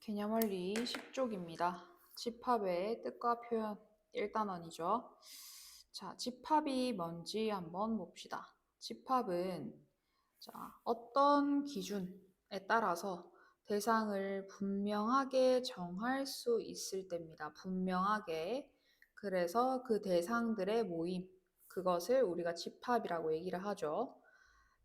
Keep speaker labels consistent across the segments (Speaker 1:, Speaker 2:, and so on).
Speaker 1: 개념원리 10쪽입니다. 집합의 뜻과 표현 1단원이죠. 자, 집합이 뭔지 한번 봅시다. 집합은 어떤 기준에 따라서 대상을 분명하게 정할 수 있을 때입니다. 분명하게. 그래서 그 대상들의 모임, 그것을 우리가 집합이라고 얘기를 하죠.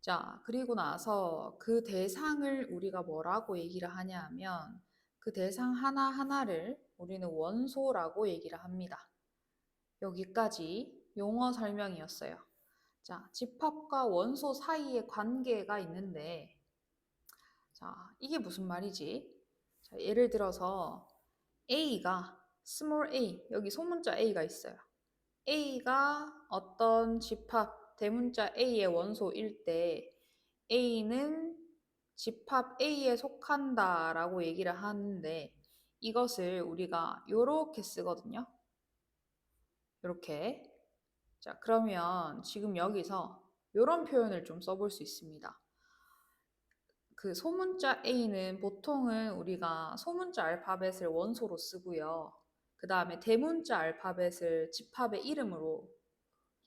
Speaker 1: 자, 그리고 나서 그 대상을 우리가 뭐라고 얘기를 하냐 하면 그 대상 하나하나를 우리는 원소라고 얘기를 합니다. 여기까지 용어 설명이었어요. 자, 집합과 원소 사이에 관계가 있는데, 자, 이게 무슨 말이지? 자, 예를 들어서 A가 small a, 여기 소문자 A가 있어요. A가 어떤 집합 대문자 A의 원소일 때 A는 집합 A에 속한다라고 얘기를 하는데 이것을 우리가 요렇게 쓰거든요. 요렇게. 자, 그러면 지금 여기서 요런 표현을 좀 써볼 수 있습니다. 그 소문자 A는 보통은 우리가 소문자 알파벳을 원소로 쓰고요. 그 다음에 대문자 알파벳을 집합의 이름으로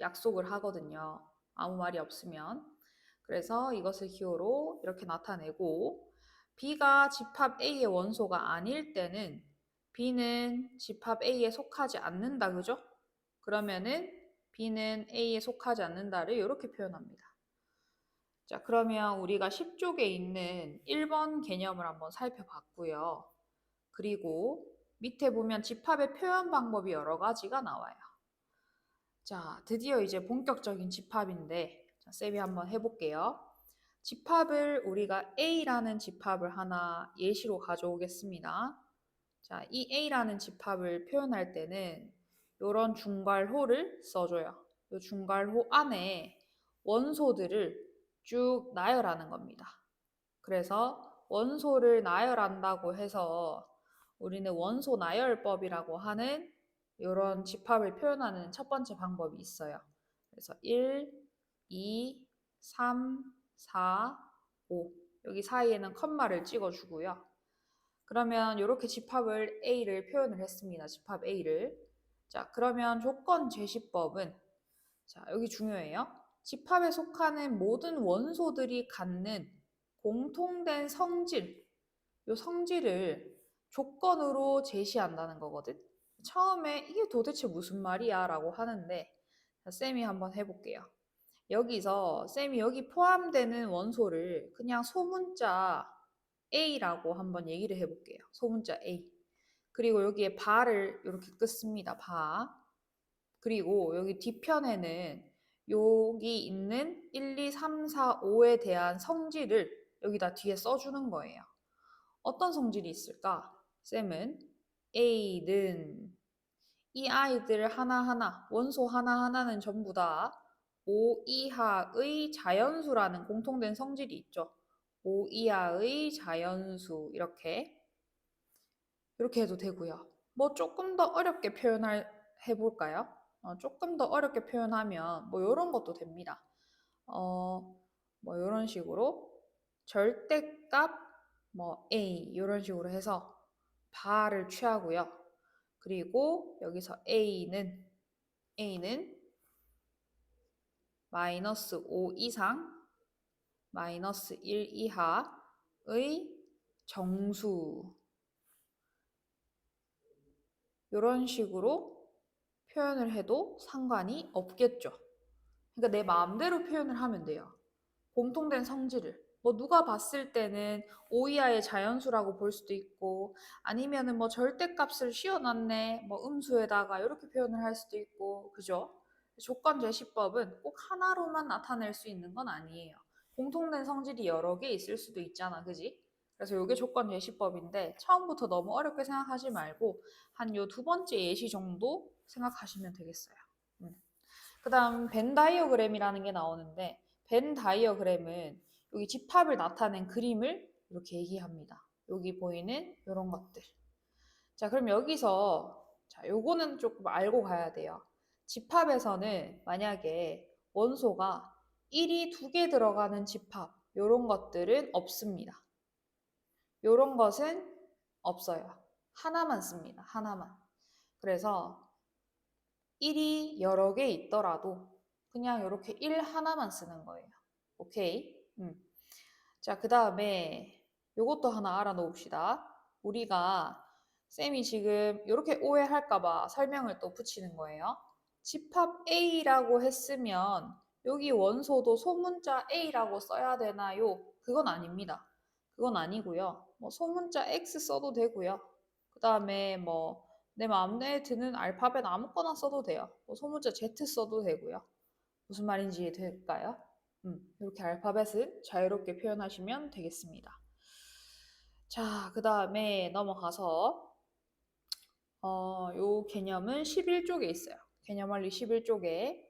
Speaker 1: 약속을 하거든요. 아무 말이 없으면. 그래서 이것을 기호로 이렇게 나타내고 B가 집합 A의 원소가 아닐 때는 B는 집합 A에 속하지 않는다. 그죠? 그러면은 B는 A에 속하지 않는다를 이렇게 표현합니다. 자, 그러면 우리가 10쪽에 있는 1번 개념을 한번 살펴봤고요. 그리고 밑에 보면 집합의 표현 방법이 여러 가지가 나와요. 자, 드디어 이제 본격적인 집합인데, 자, 쌤이 한번 해볼게요. 집합을 우리가 A라는 집합을 하나 예시로 가져오겠습니다. 자, 이 A라는 집합을 표현할 때는 이런 중괄호를 써줘요. 이 중괄호 안에 원소들을 쭉 나열하는 겁니다. 그래서 원소를 나열한다고 해서 우리는 원소 나열법이라고 하는 이런 집합을 표현하는 첫 번째 방법이 있어요. 그래서 1, 2, 3, 4, 5 여기 사이에는 컴마를 찍어주고요. 그러면 이렇게 집합을 A를 표현을 했습니다. 집합 A를. 자, 그러면 조건 제시법은 자, 여기 중요해요. 집합에 속하는 모든 원소들이 갖는 공통된 성질, 이 성질을 조건으로 제시한다는 거거든. 처음에 이게 도대체 무슨 말이야? 라고 하는데, 자, 쌤이 한번 해볼게요. 여기서 쌤이 여기 포함되는 원소를 그냥 소문자 A라고 한번 얘기를 해볼게요. 소문자 A. 그리고 여기에 바를 이렇게 긋습니다. 바. 그리고 여기 뒤편에는 여기 있는 1, 2, 3, 4, 5에 대한 성질을 여기다 뒤에 써주는 거예요. 어떤 성질이 있을까? 쌤은 A는 이 아이들 하나하나, 원소 하나하나는 전부 다 5 이하의 자연수라는 공통된 성질이 있죠. 5 이하의 자연수 이렇게 해도 되고요. 뭐 조금 더 어렵게 해볼까요? 조금 더 어렵게 표현하면 뭐 이런 것도 됩니다. 뭐 이런 식으로 절대값 뭐 A 이런 식으로 해서 바를 취하고요. 그리고 여기서 A는 마이너스 5 이상 마이너스 1 이하의 정수 이런 식으로 표현을 해도 상관이 없겠죠. 그러니까 내 마음대로 표현을 하면 돼요. 공통된 성질을. 뭐 누가 봤을 때는 5 이하의 자연수라고 볼 수도 있고 아니면은 뭐 절대값을 씌워놨네 뭐 음수에다가 이렇게 표현을 할 수도 있고 그죠? 조건 제시법은 꼭 하나로만 나타낼 수 있는 건 아니에요. 공통된 성질이 여러 개 있을 수도 있잖아, 그지? 그래서 이게 조건 제시법인데 처음부터 너무 어렵게 생각하지 말고 한 요 두 번째 예시 정도 생각하시면 되겠어요. 그 다음 벤 다이어그램이라는 게 나오는데 벤 다이어그램은 여기 집합을 나타낸 그림을 이렇게 얘기합니다. 여기 보이는 이런 것들. 자, 그럼 여기서 자, 요거는 조금 알고 가야 돼요. 집합에서는 만약에 원소가 1이 2개 들어가는 집합 이런 것들은 없습니다. 이런 것은 없어요. 하나만 씁니다. 하나만. 그래서 1이 여러 개 있더라도 그냥 이렇게 1 하나만 쓰는 거예요. 오케이? 자, 그 다음에 요것도 하나 알아놓읍시다. 우리가 쌤이 지금 이렇게 오해할까봐 설명을 또 붙이는 거예요. 집합 A라고 했으면 여기 원소도 소문자 A라고 써야 되나요? 그건 아닙니다. 그건 아니고요. 뭐 소문자 X 써도 되고요. 그 다음에 뭐 내 마음에 드는 알파벳 아무거나 써도 돼요. 뭐 소문자 Z 써도 되고요. 무슨 말인지 이해될까요? 이렇게 알파벳을 자유롭게 표현하시면 되겠습니다. 자, 그 다음에 넘어가서 요 개념은 11쪽에 있어요. 개념 원리 11쪽에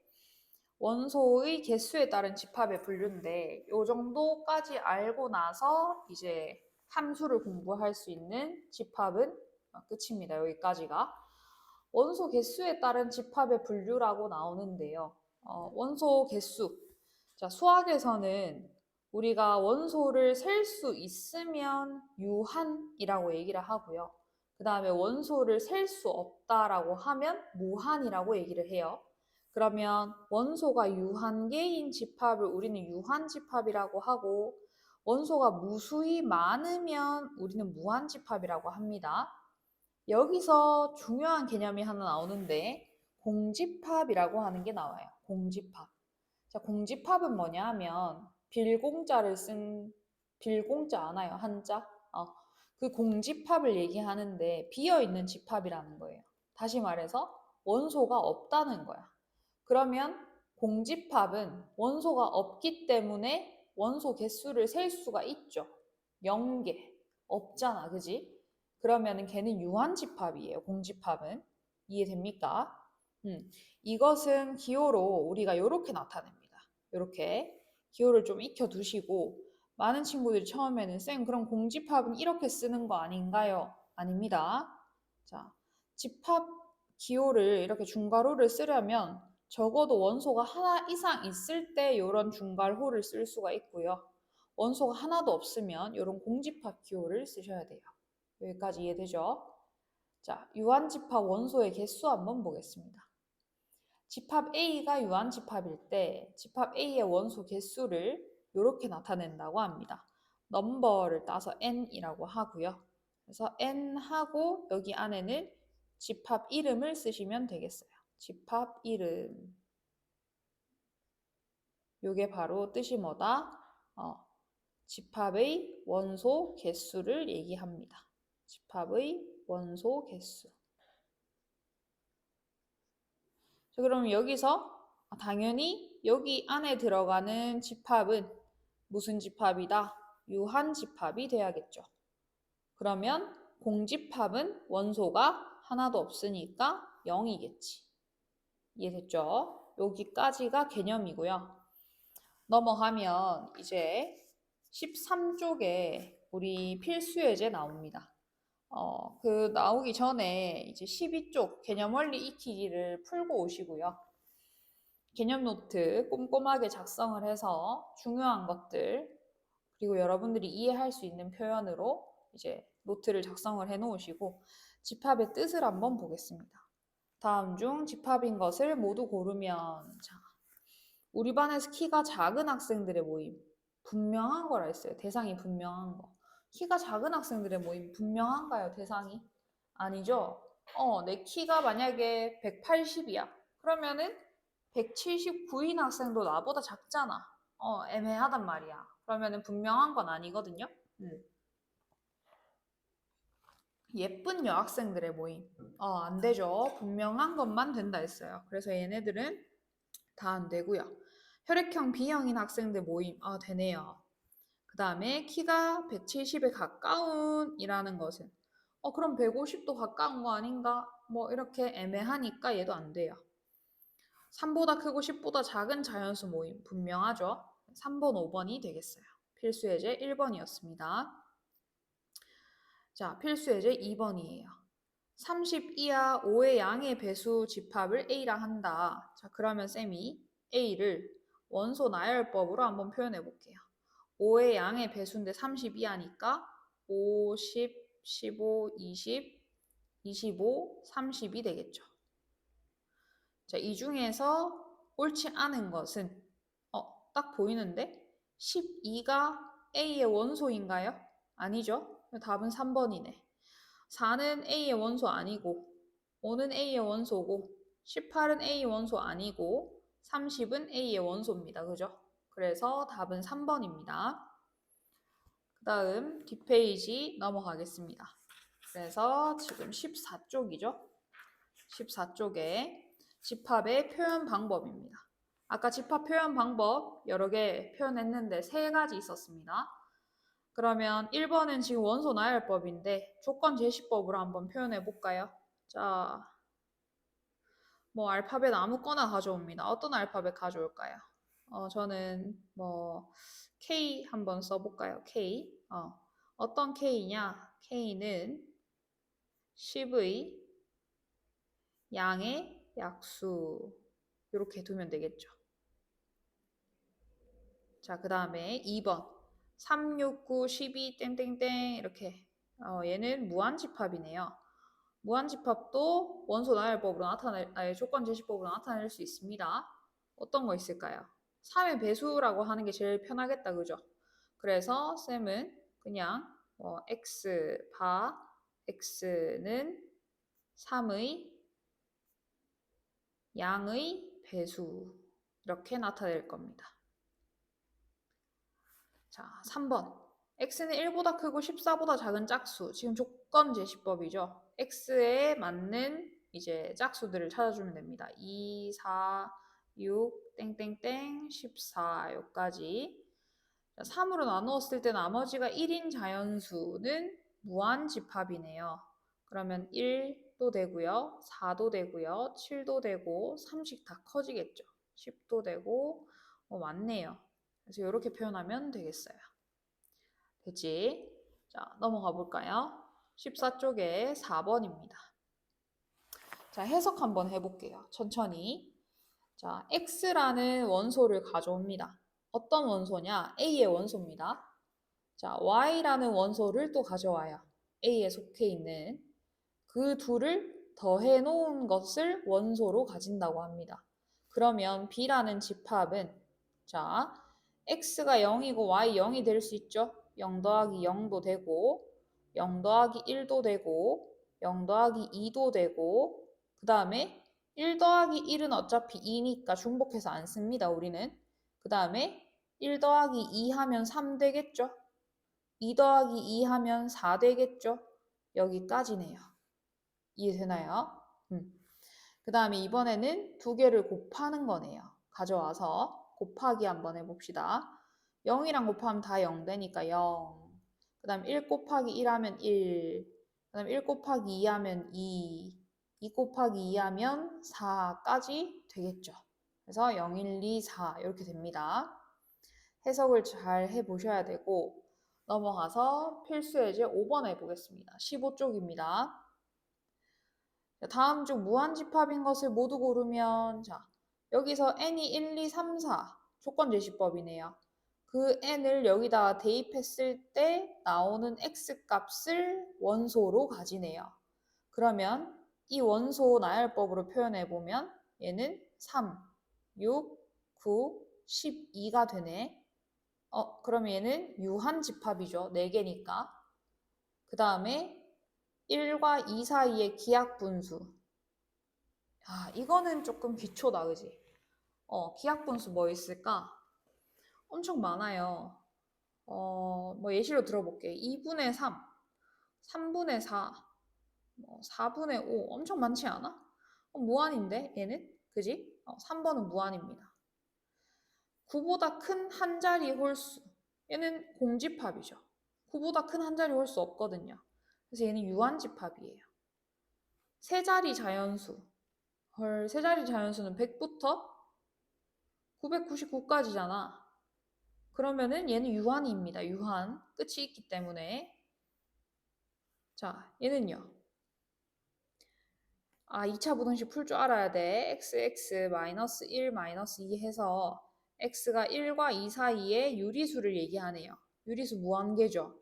Speaker 1: 원소의 개수에 따른 집합의 분류인데 요 정도까지 알고 나서 이제 함수를 공부할 수 있는 집합은 끝입니다. 여기까지가. 원소 개수에 따른 집합의 분류라고 나오는데요. 원소 개수. 자, 수학에서는 우리가 원소를 셀 수 있으면 유한이라고 얘기를 하고요. 그 다음에 원소를 셀 수 없다라고 하면 무한이라고 얘기를 해요. 그러면 원소가 유한계인 집합을 우리는 유한집합이라고 하고 원소가 무수히 많으면 우리는 무한집합이라고 합니다. 여기서 중요한 개념이 하나 나오는데 공집합이라고 하는 게 나와요. 공집합. 자, 공집합은 뭐냐 하면 빌공자를 쓴 빌공자 아나요? 한자? 그 공집합을 얘기하는데 비어있는 집합이라는 거예요. 다시 말해서 원소가 없다는 거야. 그러면 공집합은 원소가 없기 때문에 원소 개수를 셀 수가 있죠. 0개. 없잖아, 그지? 그러면은 걔는 유한집합이에요, 공집합은. 이해됩니까? 이것은 기호로 우리가 이렇게 나타냅니다. 이렇게 기호를 좀 익혀두시고 많은 친구들이 처음에는 쌤 그럼 공집합은 이렇게 쓰는 거 아닌가요? 아닙니다. 자, 집합 기호를 이렇게 중괄호를 쓰려면 적어도 원소가 하나 이상 있을 때 이런 중괄호를 쓸 수가 있고요. 원소가 하나도 없으면 이런 공집합 기호를 쓰셔야 돼요. 여기까지 이해되죠? 자, 유한집합 원소의 개수 한번 보겠습니다. 집합 A가 유한집합일 때 집합 A의 원소 개수를 이렇게 나타낸다고 합니다. 넘버를 따서 n이라고 하고요. 그래서 n하고 여기 안에는 집합 이름을 쓰시면 되겠어요. 집합 이름. 요게 바로 뜻이 뭐다? 집합의 원소 개수를 얘기합니다. 집합의 원소 개수. 자, 그럼 여기서 당연히 여기 안에 들어가는 집합은 무슨 집합이다? 유한집합이 돼야겠죠. 그러면 공집합은 원소가 하나도 없으니까 0이겠지. 이해됐죠? 여기까지가 개념이고요. 넘어가면 이제 13쪽에 우리 필수 예제 나옵니다. 그 나오기 전에 이제 12쪽 개념 원리 익히기를 풀고 오시고요. 개념 노트 꼼꼼하게 작성을 해서 중요한 것들 그리고 여러분들이 이해할 수 있는 표현으로 이제 노트를 작성을 해 놓으시고 집합의 뜻을 한번 보겠습니다. 다음 중 집합인 것을 모두 고르면 자, 우리 반에서 키가 작은 학생들의 모임 분명한 거라 했어요. 대상이 분명한 거. 키가 작은 학생들의 모임 분명한가요? 대상이? 아니죠. 내 키가 만약에 180이야. 그러면은 179인 학생도 나보다 작잖아. 애매하단 말이야. 그러면은 분명한 건 아니거든요. 예쁜 여학생들의 모임. 안 되죠. 분명한 것만 된다 했어요. 그래서 얘네들은 다 안 되고요. 혈액형 B형인 학생들 모임. 되네요. 그 다음에 키가 170에 가까운 이라는 것은 그럼 150도 가까운 거 아닌가? 뭐 이렇게 애매하니까 얘도 안 돼요. 3보다 크고 10보다 작은 자연수 모임 분명하죠? 3번, 5번이 되겠어요. 필수 예제 1번이었습니다. 자, 필수 예제 2번이에요. 30 이하 5의 양의 배수 집합을 A라 한다. 자, 그러면 쌤이 A를 원소 나열법으로 한번 표현해 볼게요. 5의 양의 배수인데 30 이하니까 50, 15, 20, 25, 30이 되겠죠. 자, 이 중에서 옳지 않은 것은 딱 보이는데 12가 A의 원소인가요? 아니죠. 답은 3번이네. 4는 A의 원소 아니고 5는 A의 원소고 18은 A의 원소 아니고 30은 A의 원소입니다. 그죠? 그래서 답은 3번입니다. 그 다음 뒷페이지 넘어가겠습니다. 그래서 지금 14쪽이죠. 14쪽에 집합의 표현 방법입니다. 아까 집합 표현 방법 여러 개 표현했는데 3가지 있었습니다. 그러면 1번은 지금 원소 나열법인데 조건 제시법으로 한번 표현해 볼까요? 자, 뭐 알파벳 아무거나 가져옵니다. 어떤 알파벳 가져올까요? 저는 뭐 K 한번 써볼까요? K. 어떤 K냐? K는 10의 양의 약수. 이렇게 두면 되겠죠. 자, 그 다음에 2번. 3, 6, 9, 12, 땡땡땡 이렇게. 얘는 무한집합이네요. 무한집합도 원소 나열법으로 조건 제시법으로 나타낼 수 있습니다. 어떤 거 있을까요? 3의 배수라고 하는 게 제일 편하겠다, 그죠? 그래서 쌤은 그냥 x 바 x는 3의 양의 배수 이렇게 나타낼 겁니다. 자, 3번. x는 1보다 크고 14보다 작은 짝수. 지금 조건 제시법이죠. x에 맞는 이제 짝수들을 찾아주면 됩니다. 2, 4, 6, 땡땡땡, 14 여기까지. 3으로 나누었을 때 나머지가 1인 자연수는 무한집합이네요. 그러면 1도 되고요. 4도 되고요. 7도 되고 3씩 다 커지겠죠. 10도 되고 맞네요. 그래서 이렇게 표현하면 되겠어요. 됐지? 자, 넘어가 볼까요? 14쪽에 4번입니다. 자, 해석 한번 해볼게요. 천천히. 자, X라는 원소를 가져옵니다. 어떤 원소냐? A의 원소입니다. 자, Y라는 원소를 또 가져와요. A에 속해 있는 그 둘을 더해 놓은 것을 원소로 가진다고 합니다. 그러면 B라는 집합은 자, X가 0이고 Y 0이 될 수 있죠? 0 더하기 0도 되고 0 더하기 1도 되고 0 더하기 2도 되고 그 다음에 1 더하기 1은 어차피 2니까 중복해서 안 씁니다. 우리는. 그 다음에 1 더하기 2 하면 3 되겠죠? 2 더하기 2 하면 4 되겠죠? 여기까지네요. 이해되나요? 그 다음에 이번에는 두 개를 곱하는 거네요. 가져와서 곱하기 한번 해봅시다. 0이랑 곱하면 다 0 되니까 0. 그 다음 1 곱하기 1 하면 1. 그 다음 1 곱하기 2 하면 2. 2 곱하기 2 하면 4까지 되겠죠. 그래서 0, 1, 2, 4 이렇게 됩니다. 해석을 잘 해보셔야 되고 넘어가서 필수 예제 5번 해보겠습니다. 15쪽입니다. 다음 중 무한집합인 것을 모두 고르면 자 여기서 n이 1, 2, 3, 4 조건제시법이네요. 그 n을 여기다 대입했을 때 나오는 x 값을 원소로 가지네요. 그러면 이 원소 나열법으로 표현해보면 얘는 3, 6, 9, 12가 되네. 그러면 얘는 유한집합이죠. 4개니까. 그 다음에 1과 2 사이의 기하분수. 이거는 조금 기초다, 그지? 기하분수 뭐 있을까? 엄청 많아요. 뭐 예시로 들어볼게. 2분의 3, 3분의 4, 4분의 5. 엄청 많지 않아? 무한인데, 얘는? 그지? 3번은 무한입니다. 9보다 큰 한 자리 홀수. 얘는 공집합이죠. 9보다 큰 한 자리 홀수 없거든요. 그래서 얘는 유한집합이에요. 세 자리 자연수. 헐, 세 자리 자연수는 100부터 999까지잖아. 그러면은 얘는 유한입니다. 유한. 끝이 있기 때문에. 자, 얘는요. 2차 부등식 풀 줄 알아야 돼. x, 마이너스 1, 마이너스 2 해서 x가 1과 2 사이에 유리수를 얘기하네요. 유리수 무한계죠.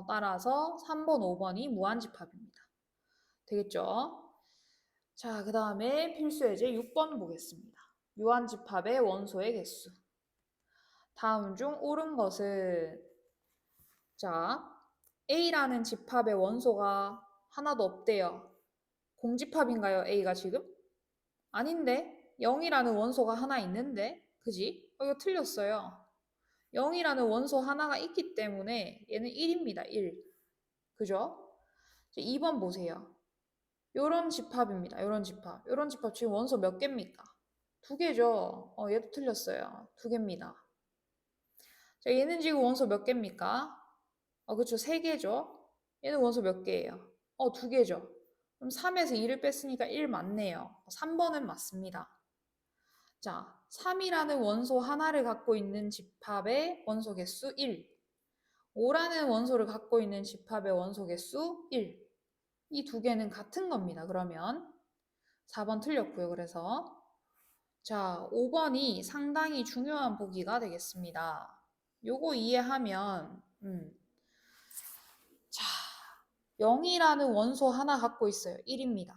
Speaker 1: 따라서 3번, 5번이 무한집합입니다. 되겠죠? 자, 그 다음에 필수 예제 6번 보겠습니다. 유한집합의 원소의 개수. 다음 중 옳은 것은 자, A라는 집합의 원소가 하나도 없대요. 공집합인가요, A가 지금? 아닌데? 0이라는 원소가 하나 있는데? 그지? 이거 틀렸어요. 0이라는 원소 하나가 있기 때문에 얘는 1입니다. 1. 그죠? 2번 보세요. 요런 집합입니다. 요런 집합. 요런 집합 지금 원소 몇 개입니까? 2개죠. 얘도 틀렸어요. 2개입니다. 자, 얘는 지금 원소 몇 개입니까? 그쵸. 3개죠. 얘는 원소 몇 개예요? 2개죠. 그럼 3에서 2를 뺐으니까 1 맞네요. 3번은 맞습니다. 자, 3이라는 원소 하나를 갖고 있는 집합의 원소 개수 1. 5라는 원소를 갖고 있는 집합의 원소 개수 1. 이 2개는 같은 겁니다. 그러면 4번 틀렸고요. 그래서 자, 5번이 상당히 중요한 보기가 되겠습니다. 요거 이해하면 자, 0이라는 원소 하나 갖고 있어요. 1입니다.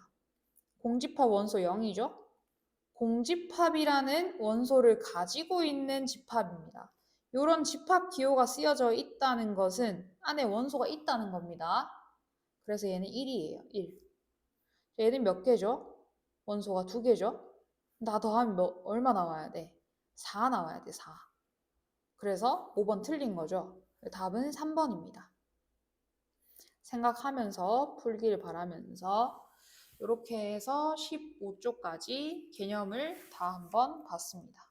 Speaker 1: 공집합 원소 0이죠? 공집합이라는 원소를 가지고 있는 집합입니다. 이런 집합 기호가 쓰여져 있다는 것은 안에 원소가 있다는 겁니다. 그래서 얘는 1이에요. 1. 얘는 몇 개죠? 원소가 2개죠? 나 더하면 얼마 나와야 돼? 4 나와야 돼. 4. 그래서 5번 틀린 거죠. 답은 3번입니다. 생각하면서 풀길 바라면서 이렇게 해서 15쪽까지 개념을 다 한번 봤습니다.